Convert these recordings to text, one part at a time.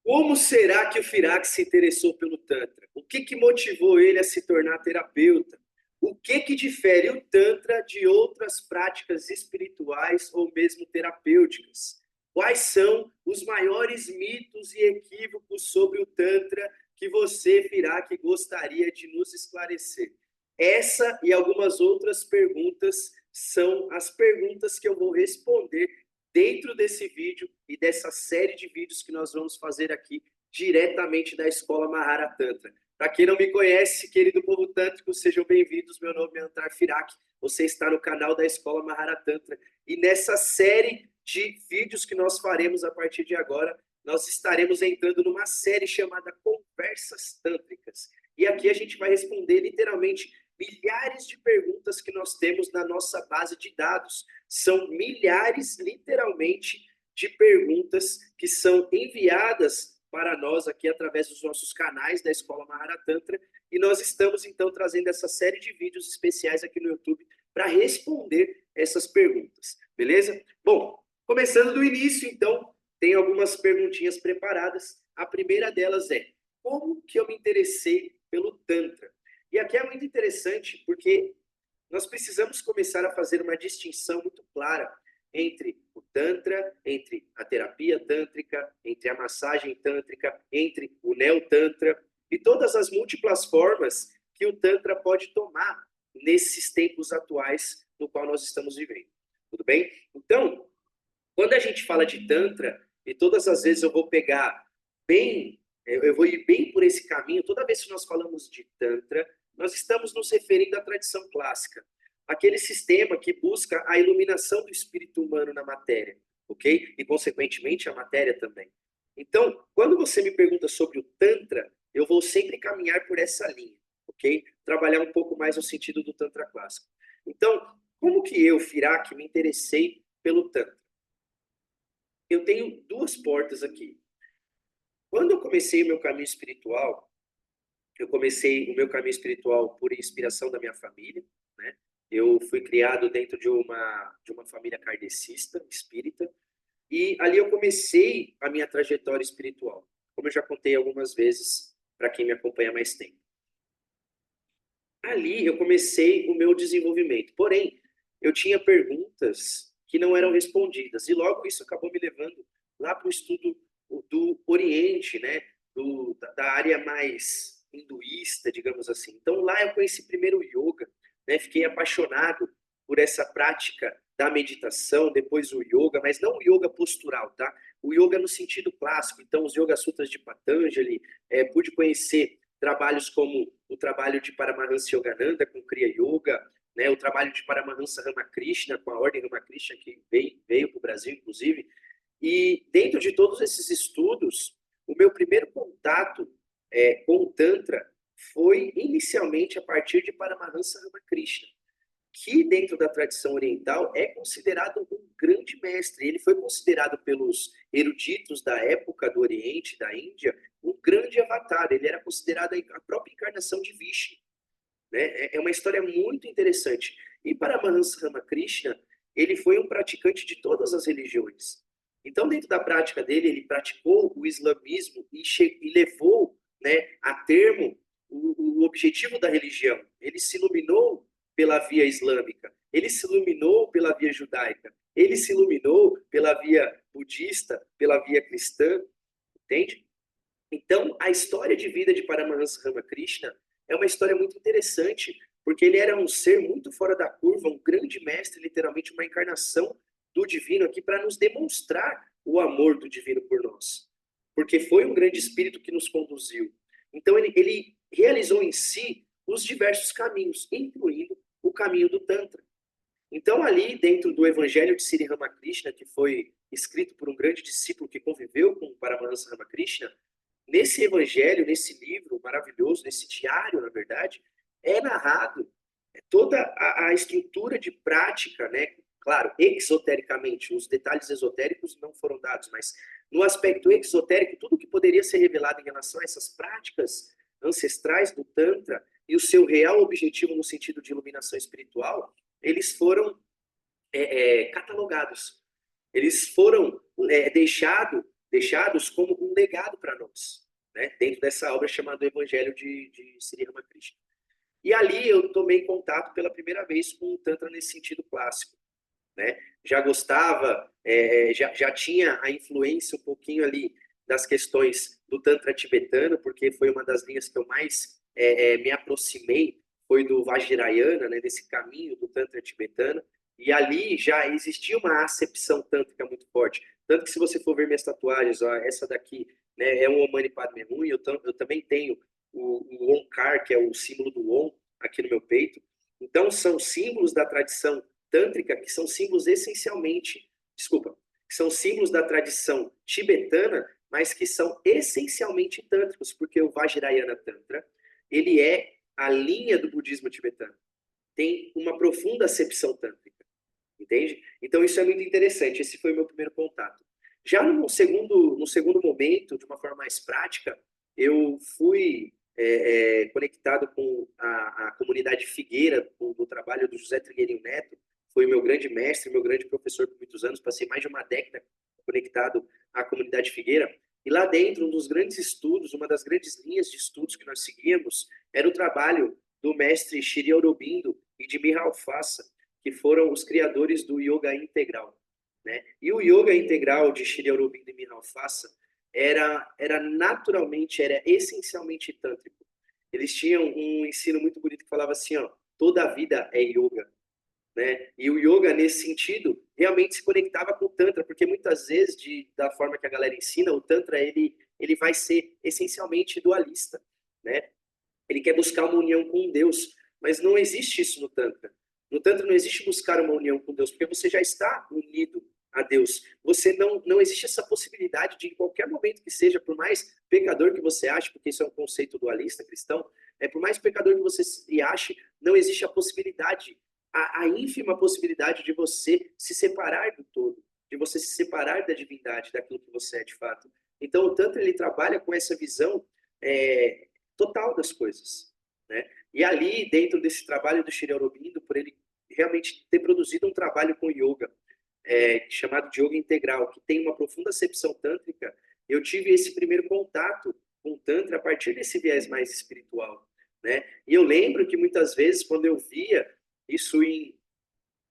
Como será que o Firak se interessou pelo Tantra? O que motivou ele a se tornar terapeuta? O que difere o Tantra de outras práticas espirituais ou mesmo terapêuticas? Quais são os maiores mitos e equívocos sobre o Tantra que você, Firak, gostaria de nos esclarecer? Essa e algumas outras perguntas são as perguntas que eu vou responder dentro desse vídeo e dessa série de vídeos que nós vamos fazer aqui diretamente da Escola Mahara Tantra. Para quem não me conhece, querido povo tântrico, sejam bem-vindos. Meu nome é Antar Firak. Você está no canal da Escola Mahara Tantra. E nessa série de vídeos que nós faremos a partir de agora, nós estaremos entrando numa série chamada Conversas Tântricas. E aqui a gente vai responder literalmente milhares de perguntas que nós temos na nossa base de dados. São milhares, literalmente, de perguntas que são enviadas para nós aqui através dos nossos canais da Escola Mahara Tantra. E nós estamos, então, trazendo essa série de vídeos especiais aqui no YouTube para responder essas perguntas. Beleza? Bom, começando do início, então, tem algumas perguntinhas preparadas. A primeira delas é: como que eu me interessei pelo Tantra? E aqui é muito interessante porque nós precisamos começar a fazer uma distinção muito clara entre o Tantra, entre a terapia tântrica, entre a massagem tântrica, entre o Neo-Tantra e todas as múltiplas formas que o Tantra pode tomar nesses tempos atuais no qual nós estamos vivendo. Tudo bem? Então, quando a gente fala de Tantra, e todas as vezes eu vou pegar bem, eu vou ir bem por esse caminho, toda vez que nós falamos de Tantra, nós estamos nos referindo à tradição clássica, aquele sistema que busca a iluminação do espírito humano na matéria, ok? E, consequentemente, a matéria também. Então, quando você me pergunta sobre o Tantra, eu vou sempre caminhar por essa linha, ok? Trabalhar um pouco mais no sentido do Tantra clássico. Então, como que eu, Firak, me interessei pelo Tantra? Eu tenho duas portas aqui. Quando eu comecei o meu caminho espiritual, eu comecei o meu caminho espiritual por inspiração da minha família, né? Eu fui criado dentro de uma família kardecista, espírita, e ali eu comecei a minha trajetória espiritual, como eu já contei algumas vezes para quem me acompanha há mais tempo. Ali eu comecei o meu desenvolvimento, porém, eu tinha perguntas que não eram respondidas, e logo isso acabou me levando lá para o estudo do Oriente, né? Da área mais hinduísta, digamos assim. Então lá eu conheci primeiro o yoga, né? Fiquei apaixonado por essa prática da meditação, depois o yoga, mas não o yoga postural, tá? O yoga no sentido clássico. Então os Yoga Sutras de Patanjali, pude conhecer trabalhos como o trabalho de Paramahansa Yogananda com Kriya Yoga, né, o trabalho de Paramahansa Ramakrishna com a Ordem Ramakrishna, que veio para o Brasil, inclusive. E dentro de todos esses estudos, o meu primeiro contato com o Tantra foi inicialmente a partir de Paramahansa Ramakrishna, que dentro da tradição oriental é considerado um grande mestre. Ele foi considerado pelos eruditos da época do Oriente, da Índia, um grande avatar. Ele era considerado a própria encarnação de Vishnu. Né? É uma história muito interessante. E Paramahansa Ramakrishna, ele foi um praticante de todas as religiões. Então, dentro da prática dele, ele praticou o islamismo e levou, né, a termo o objetivo da religião. Ele se iluminou pela via islâmica, ele se iluminou pela via judaica, ele se iluminou pela via budista, pela via cristã, entende? Então, a história de vida de Paramahansa Ramakrishna é uma história muito interessante, porque ele era um ser muito fora da curva, um grande mestre, literalmente uma encarnação do divino aqui para nos demonstrar o amor do divino por nós. Porque foi um grande espírito que nos conduziu. Então, ele realizou em si os diversos caminhos, incluindo o caminho do Tantra. Então, ali dentro do Evangelho de Sri Ramakrishna, que foi escrito por um grande discípulo que conviveu com Paramahansa Ramakrishna, nesse evangelho, nesse livro maravilhoso, nesse diário, na verdade, é narrado toda a estrutura de prática, né? Claro, exotericamente, os detalhes esotéricos não foram dados, mas no aspecto exotérico, tudo que poderia ser revelado em relação a essas práticas ancestrais do Tantra e o seu real objetivo no sentido de iluminação espiritual, eles foram catalogados. Eles foram deixados deixados como um legado para nós, né? Dentro dessa obra chamada Evangelho de Sri Ramakrishna. E ali eu tomei contato pela primeira vez com o Tantra nesse sentido clássico, né? Já gostava, já tinha a influência um pouquinho ali das questões do Tantra tibetano, porque foi uma das linhas que eu mais me aproximei, foi do Vajrayana, né, desse caminho do Tantra tibetano, e ali já existia uma acepção tântrica muito forte. Tanto que se você for ver minhas tatuagens, ó, essa daqui, né, é um Om Mani Padme Hum, eu também tenho o Omkar, que é o símbolo do Om, aqui no meu peito. Então, são símbolos da tradição tântrica, que são símbolos essencialmente, desculpa, que são símbolos da tradição tibetana, mas que são essencialmente tântricos, porque o Vajrayana Tantra, ele é a linha do budismo tibetano. Tem uma profunda acepção tântrica, entende? Então isso é muito interessante, esse foi o meu primeiro contato. Já no segundo momento, de uma forma mais prática, eu fui conectado com a comunidade Figueira, do trabalho do José Trigueirinho Neto, foi meu grande mestre, meu grande professor por muitos anos, passei mais de uma década conectado à comunidade Figueira, e lá dentro, um dos grandes estudos, uma das grandes linhas de estudos que nós seguíamos, era o trabalho do mestre Shri Aurobindo e de Mihal Fassa, que foram os criadores do Yoga Integral, né? E o Yoga Integral de Shri Aurobindo e Mihal Fassa era naturalmente, era essencialmente tântrico. Eles tinham um ensino muito bonito que falava assim, ó, toda a vida é yoga, né? E o yoga, nesse sentido, realmente se conectava com o Tantra, porque muitas vezes, da forma que a galera ensina, o Tantra, ele vai ser essencialmente dualista, né? Ele quer buscar uma união com Deus, mas não existe isso no Tantra. No Tantra não existe buscar uma união com Deus, porque você já está unido a Deus. Você não existe essa possibilidade de, em qualquer momento que seja, por mais pecador que você ache, porque isso é um conceito dualista cristão, por mais pecador que você se ache, não existe a possibilidade, a ínfima possibilidade de você se separar do todo, de você se separar da divindade, daquilo que você é de fato. Então, o Tantra, ele trabalha com essa visão total das coisas, né? E ali, dentro desse trabalho do Shri Aurobindo, por ele realmente ter produzido um trabalho com yoga, chamado de yoga integral, que tem uma profunda acepção tântrica, eu tive esse primeiro contato com o Tantra a partir desse viés mais espiritual, né? E eu lembro que muitas vezes, quando eu via isso em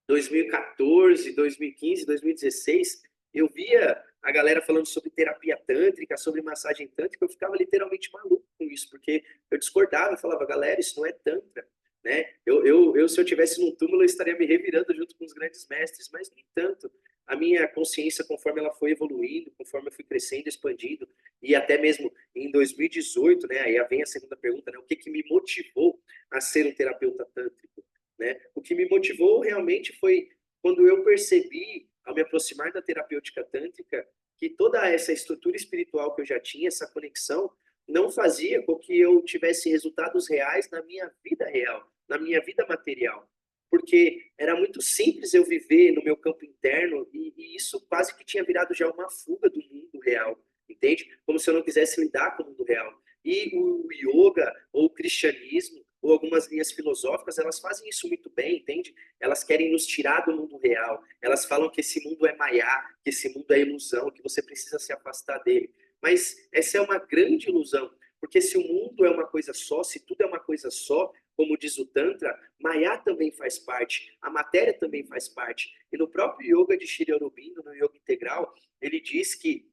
2014, 2015, 2016, eu via a galera falando sobre terapia tântrica, sobre massagem tântrica, eu ficava literalmente maluco com isso, porque eu discordava, eu falava, galera, isso não é tantra, né? Se eu tivesse num túmulo, eu estaria me revirando junto com os grandes mestres, mas, no entanto, a minha consciência, conforme ela foi evoluindo, conforme eu fui crescendo, expandindo, e até mesmo em 2018, né, aí vem a segunda pergunta, né, o que me motivou a ser um terapeuta tântrico, né? O que me motivou realmente foi quando eu percebi, ao me aproximar da terapêutica tântrica, que toda essa estrutura espiritual que eu já tinha, essa conexão, não fazia com que eu tivesse resultados reais na minha vida real, na minha vida material. Porque era muito simples eu viver no meu campo interno e isso quase que tinha virado já uma fuga do mundo real, entende? Como se eu não quisesse lidar com o mundo real. E o yoga ou o cristianismo ou algumas linhas filosóficas, elas fazem isso muito bem, entende? Elas querem nos tirar do mundo real. Elas falam que esse mundo é maiá, que esse mundo é ilusão, que você precisa se afastar dele. Mas essa é uma grande ilusão, porque se o mundo é uma coisa só, se tudo é uma coisa só, como diz o Tantra, maiá também faz parte, a matéria também faz parte. E no próprio yoga de Shri Aurobindo, no yoga integral, ele diz que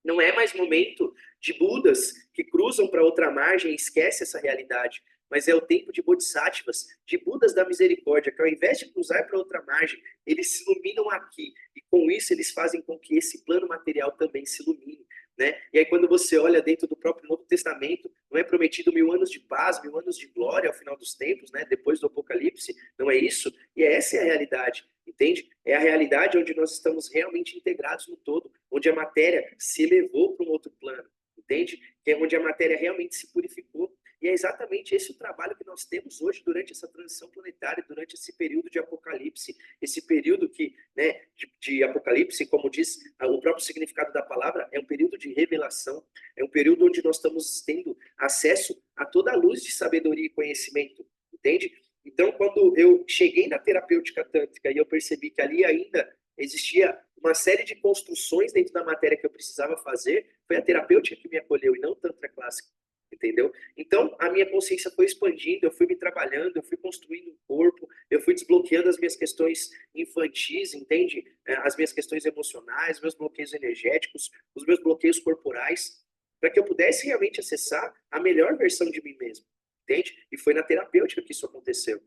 não é mais momento de Budas que cruzam para outra margem e esquecem essa realidade, mas é o tempo de Bodhisattvas, de Budas da misericórdia, que ao invés de cruzar para outra margem, eles se iluminam aqui. E com isso eles fazem com que esse plano material também se ilumine. Né? E aí quando você olha dentro do próprio Novo Testamento, não é prometido 1000 anos de paz, 1000 anos de glória ao final dos tempos, né? Depois do Apocalipse, não é isso? E essa é a realidade, entende? É a realidade onde nós estamos realmente integrados no todo, onde a matéria se elevou para um outro plano, entende? Que é onde a matéria realmente se purificou. E é exatamente esse o trabalho que nós temos hoje durante essa transição planetária, durante esse período de Apocalipse, esse período que, né, de Apocalipse, como diz o próprio significado da palavra, é um período de revelação, é um período onde nós estamos tendo acesso a toda a luz de sabedoria e conhecimento, entende? Então, quando eu cheguei na terapêutica tântrica e eu percebi que ali ainda existia uma série de construções dentro da matéria que eu precisava fazer, foi a terapêutica que me acolheu e não o Tantra clássico, entendeu? Então, a minha consciência foi expandindo, eu fui me trabalhando, eu fui construindo um corpo, eu fui desbloqueando as minhas questões infantis, entende? As minhas questões emocionais, meus bloqueios energéticos, os meus bloqueios corporais, para que eu pudesse realmente acessar a melhor versão de mim mesmo, entende? E foi na terapêutica que isso aconteceu.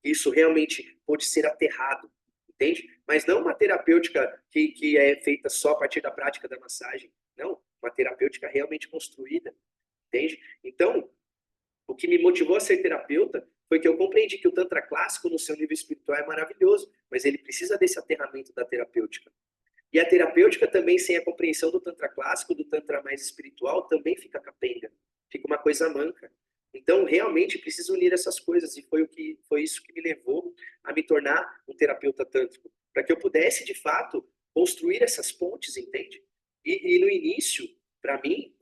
Isso realmente pôde ser aterrado, entende? Mas não uma terapêutica que é feita só a partir da prática da massagem. Não, uma terapêutica realmente construída, entende? Então, o que me motivou a ser terapeuta foi que eu compreendi que o Tantra clássico, no seu nível espiritual, é maravilhoso, mas ele precisa desse aterramento da terapêutica. E a terapêutica também, sem a compreensão do Tantra clássico, do Tantra mais espiritual, também fica capenga, fica uma coisa manca. Então, realmente, precisa unir essas coisas, e foi isso que me levou a me tornar um terapeuta tântrico, para que eu pudesse, de fato, construir essas pontes, entende? E no início, para mim,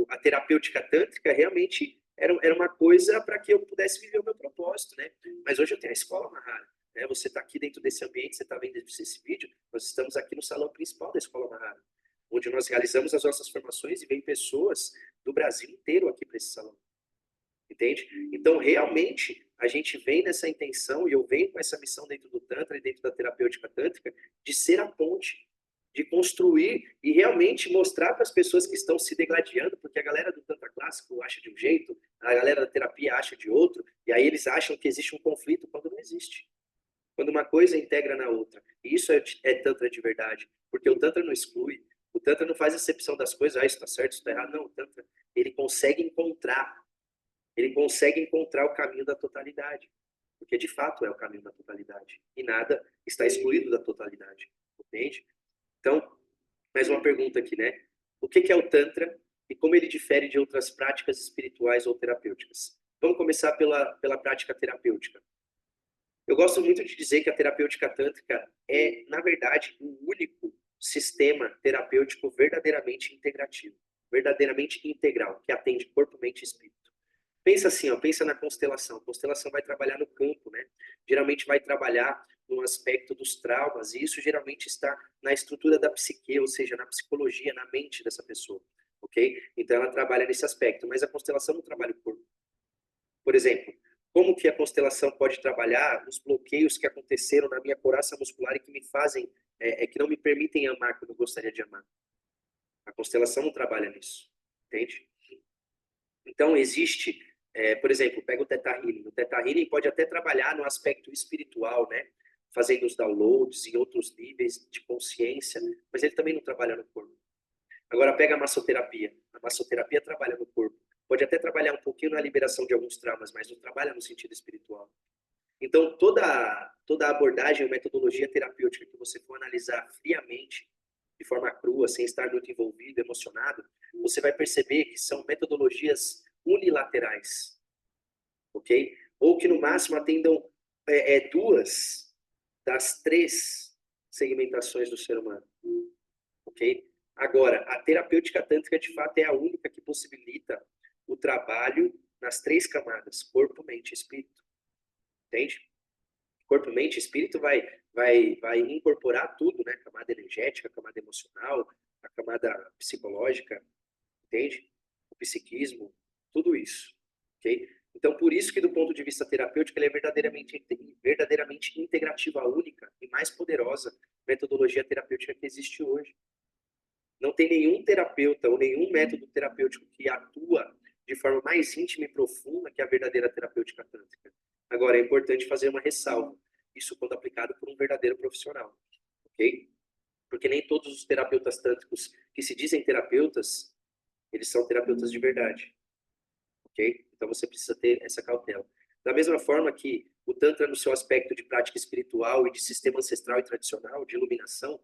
a terapêutica tântrica realmente era uma coisa para que eu pudesse viver o meu propósito, né? Mas hoje eu tenho a escola Mahara, né? Você está aqui dentro desse ambiente, você está vendo esse vídeo, nós estamos aqui no salão principal da escola Mahara, onde nós realizamos as nossas formações e vem pessoas do Brasil inteiro aqui para esse salão. Entende? Então, realmente, a gente vem nessa intenção, e eu venho com essa missão dentro do Tantra e dentro da terapêutica tântrica, de ser a ponte, de construir e realmente mostrar para as pessoas que estão se degladiando, porque a galera do Tantra clássico acha de um jeito, a galera da terapia acha de outro, e aí eles acham que existe um conflito quando não existe. Quando uma coisa integra na outra. E isso é Tantra de verdade, porque o Tantra não exclui, o Tantra não faz acepção das coisas, isso está certo, isso está errado. Não, o Tantra, ele consegue encontrar o caminho da totalidade, porque de fato é o caminho da totalidade, e nada está excluído da totalidade, entende? Então, mais uma pergunta aqui, né? O que é o Tantra e como ele difere de outras práticas espirituais ou terapêuticas? Vamos começar pela prática terapêutica. Eu gosto muito de dizer que a terapêutica tântrica é, na verdade, o único sistema terapêutico verdadeiramente integrativo, verdadeiramente integral, que atende corpo, mente e espírito. Pensa assim, ó, pensa na constelação. A constelação vai trabalhar no campo, né? Geralmente vai trabalhar no aspecto dos traumas, e isso geralmente está na estrutura da psique, ou seja, na psicologia, na mente dessa pessoa, ok? Então ela trabalha nesse aspecto, mas a constelação não trabalha o corpo. Por exemplo, como que a constelação pode trabalhar os bloqueios que aconteceram na minha couraça muscular e que me fazem, que não me permitem amar como eu gostaria de amar? A constelação não trabalha nisso, entende? Então, existe, por exemplo, pega o Theta Healing. O Theta Healing pode até trabalhar no aspecto espiritual, né? Fazendo os downloads em outros níveis de consciência, mas ele também não trabalha no corpo. Agora, pega a massoterapia. A massoterapia trabalha no corpo. Pode até trabalhar um pouquinho na liberação de alguns traumas, mas não trabalha no sentido espiritual. Então, toda a abordagem ou metodologia terapêutica que você for analisar friamente, de forma crua, sem estar muito envolvido, emocionado, você vai perceber que são metodologias unilaterais, ok? Ou que no máximo atendam duas das três segmentações do ser humano, ok? Agora, a terapêutica tântrica de fato é a única que possibilita o trabalho nas três camadas: corpo, mente e espírito, entende? Corpo, mente e espírito vai incorporar tudo, né? A camada energética, a camada emocional, a camada psicológica, entende? O psiquismo, tudo isso, ok? Então, por isso que do ponto de vista terapêutico, ele é verdadeiramente integrativa, a única e mais poderosa metodologia terapêutica que existe hoje. Não tem nenhum terapeuta ou nenhum método terapêutico que atua de forma mais íntima e profunda que a verdadeira terapêutica tântrica. Agora, é importante fazer uma ressalva. Isso quando aplicado por um verdadeiro profissional, ok? Porque nem todos os terapeutas tântricos que se dizem terapeutas, eles são terapeutas de verdade, ok? Então você precisa ter essa cautela. Da mesma forma que o Tantra, no seu aspecto de prática espiritual e de sistema ancestral e tradicional, de iluminação,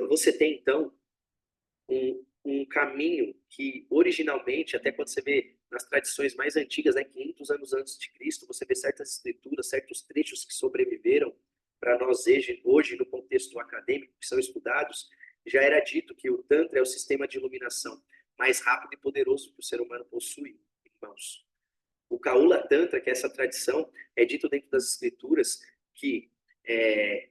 você tem, então, um caminho que, originalmente, até quando você vê nas tradições mais antigas, né, 500 anos antes de Cristo, você vê certas escrituras, certos trechos que sobreviveram para nós hoje, no contexto acadêmico, que são estudados, já era dito que o Tantra é o sistema de iluminação mais rápido e poderoso que o ser humano possui em mãos. O Kaula Tantra, que é essa tradição, é dito dentro das escrituras que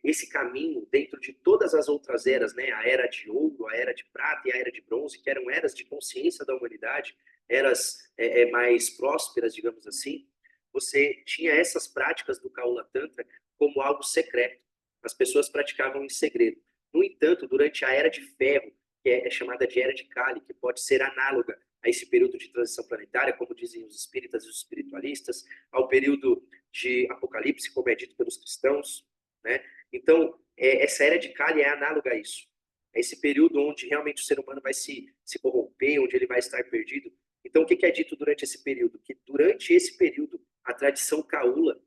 esse caminho dentro de todas as outras eras, né? A era de ouro, a era de prata e a era de bronze, que eram eras de consciência da humanidade, eras mais prósperas, digamos assim. Você tinha essas práticas do Kaula Tantra como algo secreto. As pessoas praticavam em segredo. No entanto, durante a Era de Ferro, que é chamada de Era de Kali, que pode ser análoga a esse período de transição planetária, como dizem os espíritas e os espiritualistas, ao período de Apocalipse, como é dito pelos cristãos, né? Então, essa Era de Kali é análoga a isso. É esse período onde realmente o ser humano vai se corromper, onde ele vai estar perdido. Então, o que é dito durante esse período? Que durante esse período, a tradição Kaula,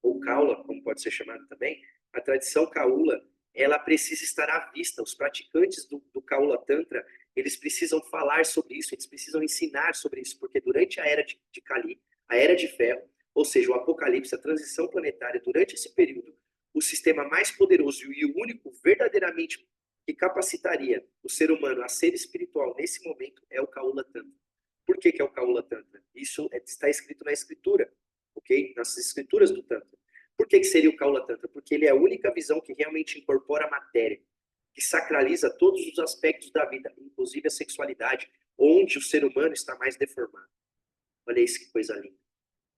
ou Kaula, como pode ser chamado também, a tradição Kaula, ela precisa estar à vista. Os praticantes do Kaula Tantra, eles precisam falar sobre isso, eles precisam ensinar sobre isso, porque durante a Era de Kali, a Era de Ferro, ou seja, o Apocalipse, a transição planetária, durante esse período, o sistema mais poderoso e o único verdadeiramente que capacitaria o ser humano a ser espiritual nesse momento é o Kaula Tantra. Por que é o Kaula Tantra? Isso está escrito na escritura, ok? Nas escrituras do Tantra. Por que seria o Kaula Tantra? Porque ele é a única visão que realmente incorpora a matéria, que sacraliza todos os aspectos da vida, inclusive a sexualidade, onde o ser humano está mais deformado. Olha isso, que coisa linda.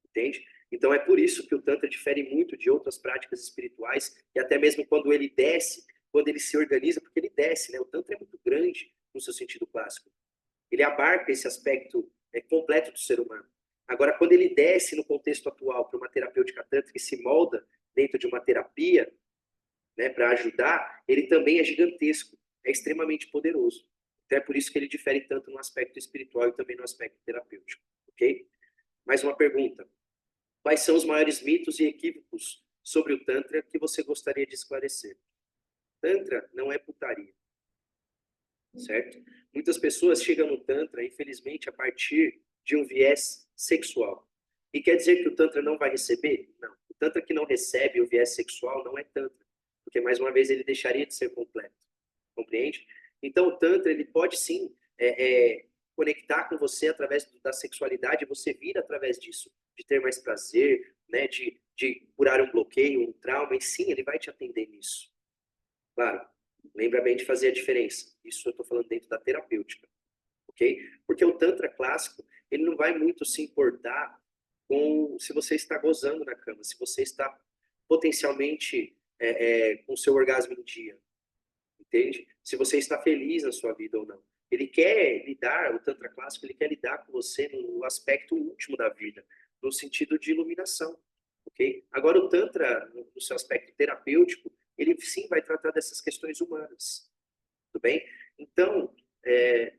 Entende? Então é por isso que o Tantra difere muito de outras práticas espirituais, e até mesmo quando ele desce, quando ele se organiza, porque ele desce, né? O Tantra é muito grande no seu sentido clássico. Ele abarca esse aspecto completo do ser humano. Agora, quando ele desce no contexto atual para uma terapêutica tântrica que se molda dentro de uma terapia, né, para ajudar, ele também é gigantesco, é extremamente poderoso. Então é por isso que ele difere tanto no aspecto espiritual e também no aspecto terapêutico, ok? Mais uma pergunta. Quais são os maiores mitos e equívocos sobre o Tantra que você gostaria de esclarecer? Tantra não é putaria, certo? Muitas pessoas chegam no Tantra, infelizmente, a partir de um viés sexual. E quer dizer que o Tantra não vai receber? Não. O Tantra que não recebe o viés sexual não é Tantra, porque, mais uma vez, ele deixaria de ser completo. Compreende? Então, o Tantra, ele pode sim conectar com você através da sexualidade, você vir através disso, de ter mais prazer, né, de curar um bloqueio, um trauma, e sim, ele vai te atender nisso. Claro, lembra bem de fazer a diferença. Isso eu estou falando dentro da terapêutica, ok? Porque o Tantra clássico, ele não vai muito se importar com se você está gozando na cama, se você está potencialmente com o seu orgasmo em dia, entende? Se você está feliz na sua vida ou não. Ele quer lidar, o Tantra clássico, ele quer lidar com você no aspecto último da vida, no sentido de iluminação, ok? Agora, o Tantra, no seu aspecto terapêutico, ele sim vai tratar dessas questões humanas, tudo bem? Então,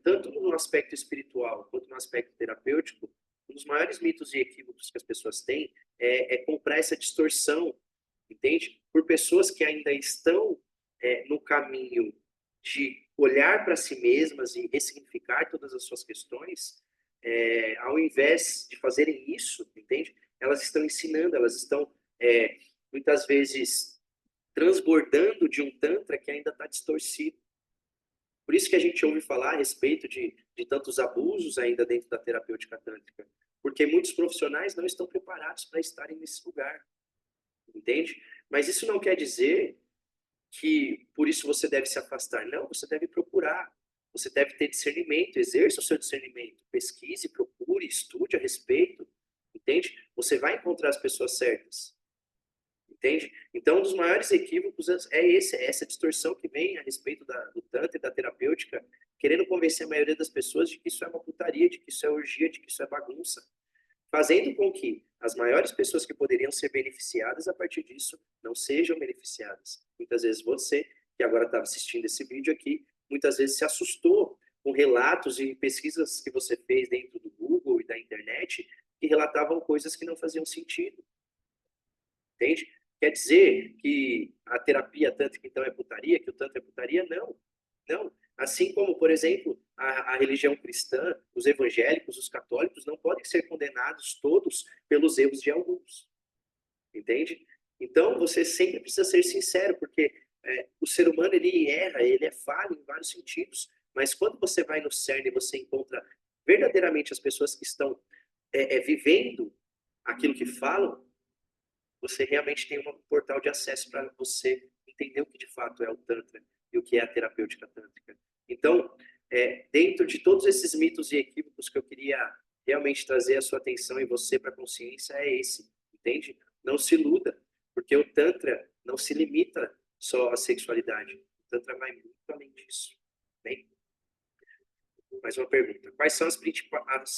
tanto no aspecto espiritual quanto no aspecto terapêutico, um dos maiores mitos e equívocos que as pessoas têm é comprar essa distorção, entende? Por pessoas que ainda estão no caminho de olhar para si mesmas e ressignificar todas as suas questões, ao invés de fazerem isso, entende? Elas estão ensinando, elas estão muitas vezes transbordando de um tantra que ainda está distorcido. Por isso que a gente ouve falar a respeito de tantos abusos ainda dentro da terapêutica tântrica, porque muitos profissionais não estão preparados para estarem nesse lugar, entende? Mas isso não quer dizer que por isso você deve se afastar. Não, você deve procurar. Você deve ter discernimento, exerça o seu discernimento. Pesquise, procure, estude a respeito. Entende? Você vai encontrar as pessoas certas. Entende? Então, um dos maiores equívocos é essa distorção que vem a respeito do Tantra e da terapêutica, querendo convencer a maioria das pessoas de que isso é uma putaria, de que isso é orgia, de que isso é bagunça, fazendo com que as maiores pessoas que poderiam ser beneficiadas a partir disso não sejam beneficiadas. Muitas vezes você, que agora está assistindo esse vídeo aqui, muitas vezes se assustou com relatos e pesquisas que você fez dentro do Google e da internet que relatavam coisas que não faziam sentido. Entende? Quer dizer que a terapia tântrica então é putaria, que o tantra é putaria? Não. Não. Assim como, por exemplo, a religião cristã, os evangélicos, os católicos não podem ser condenados todos pelos erros de alguns. Entende? Então, você sempre precisa ser sincero, porque o ser humano, ele erra, ele é falho em vários sentidos, mas quando você vai no cerne e você encontra verdadeiramente as pessoas que estão vivendo aquilo que falam, você realmente tem um portal de acesso para você entender o que de fato é o Tantra e o que é a terapêutica tântrica. Então, dentro de todos esses mitos e equívocos que eu queria realmente trazer a sua atenção e você para a consciência é esse, entende? Não se iluda, porque o Tantra não se limita só à sexualidade. O Tantra vai muito além disso. Bem? Mais uma pergunta. Quais são as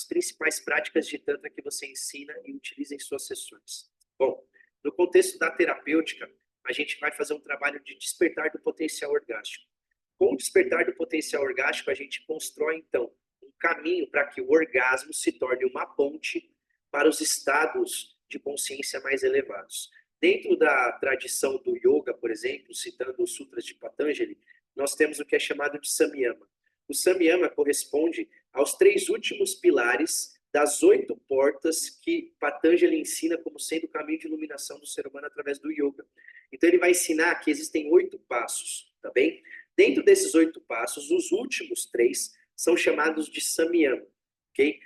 principais práticas de Tantra que você ensina e utiliza em suas sessões? Bom, no contexto da terapêutica, a gente vai fazer um trabalho de despertar do potencial orgástico. Com o despertar do potencial orgástico, a gente constrói, então, um caminho para que o orgasmo se torne uma ponte para os estados de consciência mais elevados. Dentro da tradição do yoga, por exemplo, citando os sutras de Patanjali, nós temos o que é chamado de Samyama. O Samyama corresponde aos 3 últimos pilares das 8 portas que Patanjali ensina como sendo o caminho de iluminação do ser humano através do yoga. Então ele vai ensinar que existem 8 passos, tá bem? Dentro desses 8 passos, os últimos 3 são chamados de Samyama, ok?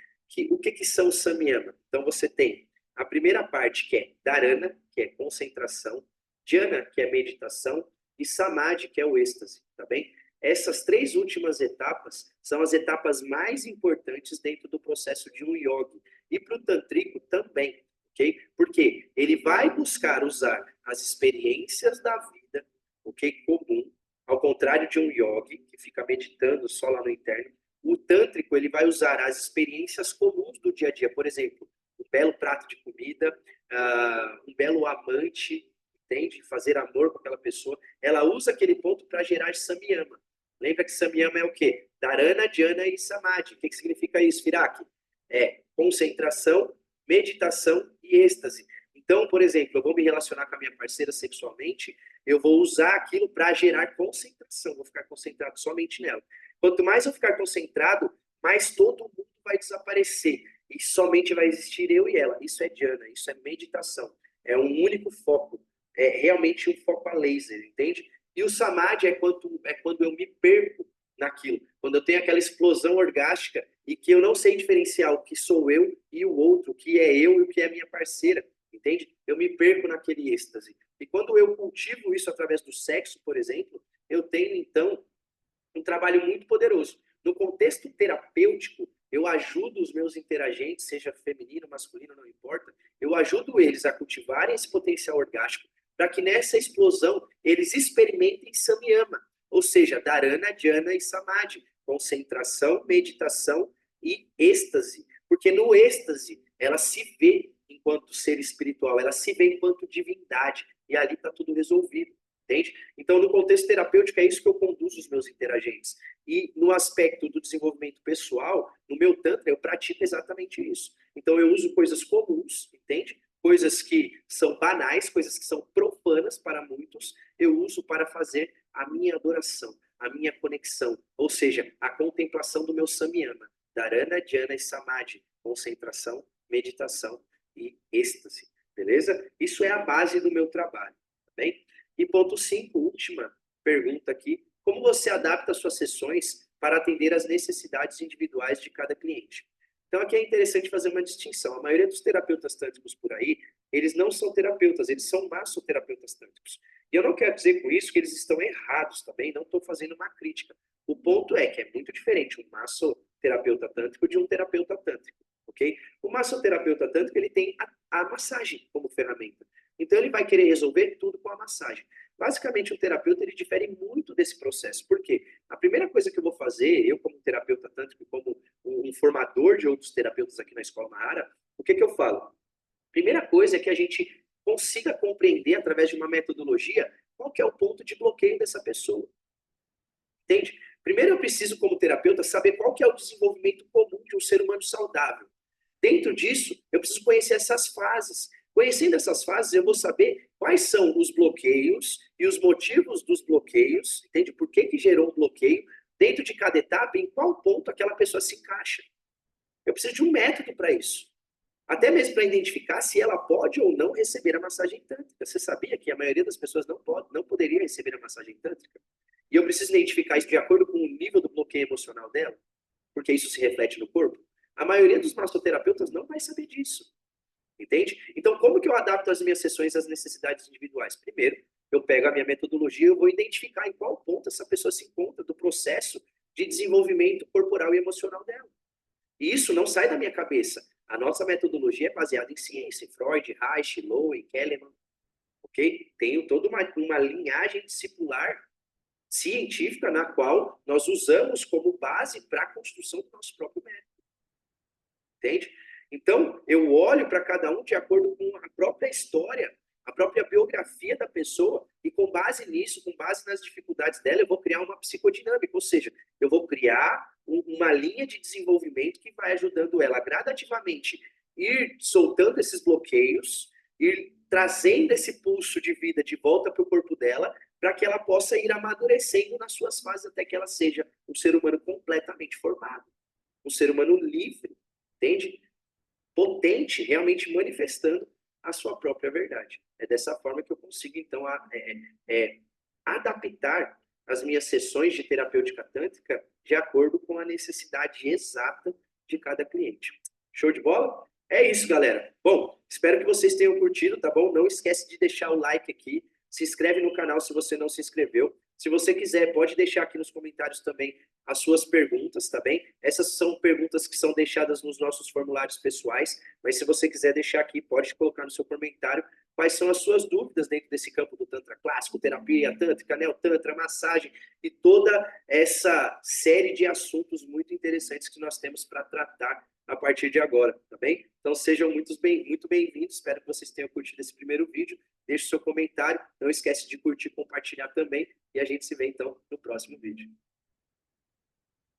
O que são Samyama? Então você tem a primeira parte, que é Dharana, que é concentração, Dhyana, que é meditação, e Samadhi, que é o êxtase, tá bem? Essas 3 últimas etapas são as etapas mais importantes dentro do processo de um yogi. E para o tantrico também, ok? Porque ele vai buscar usar as experiências da vida, ok? Comum, ao contrário de um yogi, que fica meditando só lá no interno, o tântrico ele vai usar as experiências comuns do dia a dia. Por exemplo, um belo prato de comida, um belo amante, entende? Fazer amor com aquela pessoa. Ela usa aquele ponto para gerar samyama. Lembra que samyama é o quê? Dharana, dhyana e samadhi. O que significa isso, Firak? É concentração, meditação e êxtase. Então, por exemplo, eu vou me relacionar com a minha parceira sexualmente, eu vou usar aquilo para gerar concentração, vou ficar concentrado somente nela. Quanto mais eu ficar concentrado, mais todo mundo vai desaparecer e somente vai existir eu e ela. Isso é dhyana, isso é meditação. É um único foco, é realmente um foco a laser, entende? E o samadhi é quando eu me perco naquilo, quando eu tenho aquela explosão orgástica e que eu não sei diferenciar o que sou eu e o outro, o que é eu e o que é minha parceira, entende? Eu me perco naquele êxtase. E quando eu cultivo isso através do sexo, por exemplo, eu tenho, então, um trabalho muito poderoso. No contexto terapêutico, eu ajudo os meus interagentes, seja feminino, masculino, não importa, eu ajudo eles a cultivarem esse potencial orgástico para que nessa explosão eles experimentem Samyama, ou seja, Dharana, Dhyana e Samadhi, concentração, meditação e êxtase. Porque no êxtase, ela se vê enquanto ser espiritual, ela se vê enquanto divindade, e ali está tudo resolvido. Entende? Então, no contexto terapêutico, é isso que eu conduzo os meus interagentes. E no aspecto do desenvolvimento pessoal, no meu Tantra, eu pratico exatamente isso. Então, eu uso coisas comuns, entende? Coisas que são banais, coisas que são profanas para muitos, eu uso para fazer a minha adoração, a minha conexão, ou seja, a contemplação do meu Samyama, Dharana, Dhyana e Samadhi, concentração, meditação e êxtase, beleza? Isso é a base do meu trabalho, tá bem? E ponto 5, última pergunta aqui. Como você adapta suas sessões para atender às necessidades individuais de cada cliente? Então, aqui é interessante fazer uma distinção. A maioria dos terapeutas tântricos por aí, eles não são terapeutas, eles são massoterapeutas tântricos. E eu não quero dizer com isso que eles estão errados, tá bem? Não estou fazendo uma crítica. O ponto é que é muito diferente um massoterapeuta tântrico de um terapeuta tântrico, ok? O massoterapeuta tântrico, ele tem a massagem como ferramenta. Então, ele vai querer resolver tudo com a massagem. Basicamente, o terapeuta ele difere muito desse processo. Por quê? A primeira coisa que eu vou fazer, eu como terapeuta tântrico, como um formador de outros terapeutas aqui na Escola Mahara, o que eu falo? Primeira coisa é que a gente consiga compreender, através de uma metodologia, qual que é o ponto de bloqueio dessa pessoa. Entende? Primeiro eu preciso, como terapeuta, saber qual que é o desenvolvimento comum de um ser humano saudável. Dentro disso, eu preciso conhecer essas fases. Conhecendo essas fases, eu vou saber quais são os bloqueios e os motivos dos bloqueios, entende? Por que gerou um bloqueio, dentro de cada etapa, em qual ponto aquela pessoa se encaixa. Eu preciso de um método para isso. Até mesmo para identificar se ela pode ou não receber a massagem tântrica. Você sabia que a maioria das pessoas não poderia receber a massagem tântrica? E eu preciso identificar isso de acordo com o nível do bloqueio emocional dela, porque isso se reflete no corpo. A maioria dos massoterapeutas não vai saber disso. Entende? Então, como que eu adapto as minhas sessões às necessidades individuais? Primeiro, eu pego a minha metodologia e eu vou identificar em qual ponto essa pessoa se encontra do processo de desenvolvimento corporal e emocional dela. E isso não sai da minha cabeça. A nossa metodologia é baseada em ciência, em Freud, Reich, Lowen, Kahneman, ok? Tenho toda uma linhagem discipular científica na qual nós usamos como base para a construção do nosso próprio método. Entende? Então, eu olho para cada um de acordo com a própria história, a própria biografia da pessoa, e com base nisso, com base nas dificuldades dela, eu vou criar uma psicodinâmica, ou seja, eu vou criar uma linha de desenvolvimento que vai ajudando ela a gradativamente ir soltando esses bloqueios, ir trazendo esse pulso de vida de volta para o corpo dela, para que ela possa ir amadurecendo nas suas fases até que ela seja um ser humano completamente formado, um ser humano livre, entende? Potente, realmente manifestando a sua própria verdade. É dessa forma que eu consigo, então, adaptar as minhas sessões de terapêutica tântrica de acordo com a necessidade exata de cada cliente. Show de bola? É isso, galera. Bom, espero que vocês tenham curtido, tá bom? Não esquece de deixar o like aqui, se inscreve no canal se você não se inscreveu. Se você quiser, pode deixar aqui nos comentários também as suas perguntas, tá bem? Essas são perguntas que são deixadas nos nossos formulários pessoais, mas se você quiser deixar aqui, pode colocar no seu comentário quais são as suas dúvidas dentro desse campo do Tantra clássico, terapia tântrica, neotantra, massagem e toda essa série de assuntos muito interessantes que nós temos para tratar a partir de agora, tá bem? Então sejam muito bem-vindos, espero que vocês tenham curtido esse primeiro vídeo, deixe seu comentário, não esquece de curtir e compartilhar também, e a gente se vê então no próximo vídeo.